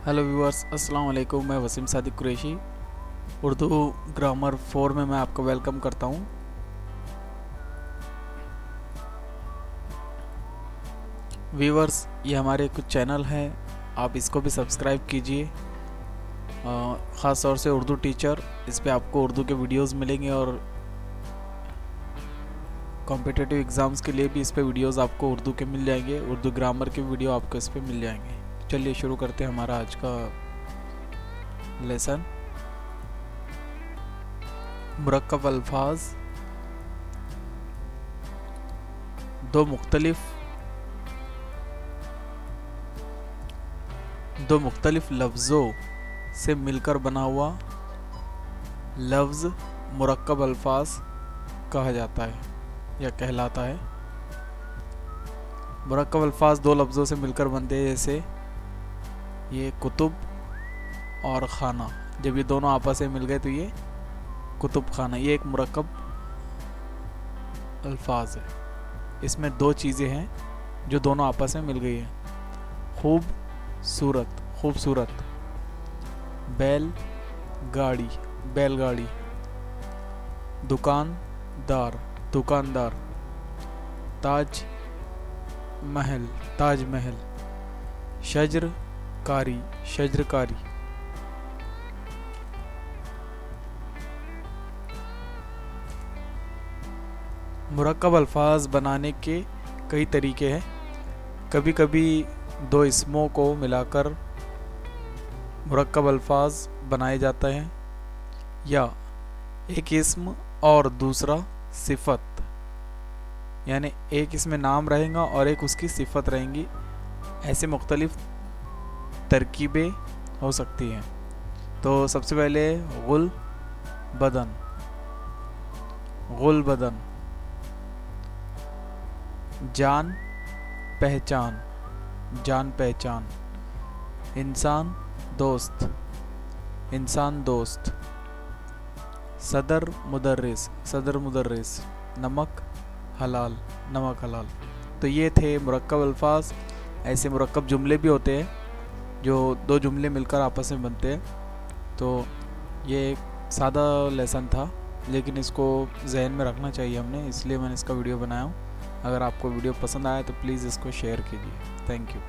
Hello viewers, अस्सलाम वालेकुम। मैं वसीम सादिक कुरैशी, उर्दू ग्रामर 4 में मैं आपको वेलकम करता हूँ। व्यूअर्स, ये हमारे कुछ चैनल हैं, आप इसको भी सब्सक्राइब कीजिए। ख़ास तौर से उर्दू टीचर, इस पे आपको उर्दू के वीडियोस मिलेंगे और कॉम्पिटिटिव एग्ज़ाम्स के लिए भी इस पे वीडियोस आपको उर्दू के मिल जाएंगे। उर्दू ग्रामर के वीडियो आपको इस पे मिल जाएंगे। चलिए शुरू करते हैं हमारा आज का लेसन। मुरक्कब अल्फाज, दो मुख्तलिफ लफ्ज़ों से मिलकर बना हुआ लफ्ज़ मुरक्कब अल्फाज कहा जाता है या कहलाता है। मुरक्कब अल्फाज दो लफ्ज़ों से मिलकर बनते हैं, जैसे ये कुतुब और खाना। जब ये दोनों आपस में मिल गए तो ये कुतुब खाना, ये एक मुरक्कब अल्फाज है। इसमें दो चीज़ें हैं जो दोनों आपस में मिल गई हैं। खूबसूरत, बैलगाड़ी, दुकानदार, ताजमहल, शजरकारी। मुरक्कब अल्फाज बनाने के कई तरीके हैं। कभी कभी दो इसमों को मिलाकर मुरक्कब अल्फाज बनाए जाते हैं, या एक इसम और दूसरा सिफत, यानी एक इसमें नाम रहेगा और एक उसकी सिफत रहेंगी। ऐसे मुख्तलिफ तरकीबें हो सकती हैं। तो सबसे पहले गुल बदन, जान पहचान, इंसान दोस्त, सदर मुदर्रिस, नमक हलाल। तो ये थे मुरक्कब अल्फाज। ऐसे मुरक्कब जुमले भी होते हैं जो दो जुमले मिलकर आपस में बनते हैं। तो ये एक सादा लेसन था, लेकिन इसको जहन में रखना चाहिए हमने, इसलिए मैंने इसका वीडियो बनाया हूँ। अगर आपको वीडियो पसंद आया तो प्लीज़ इसको शेयर कीजिए। Thank you.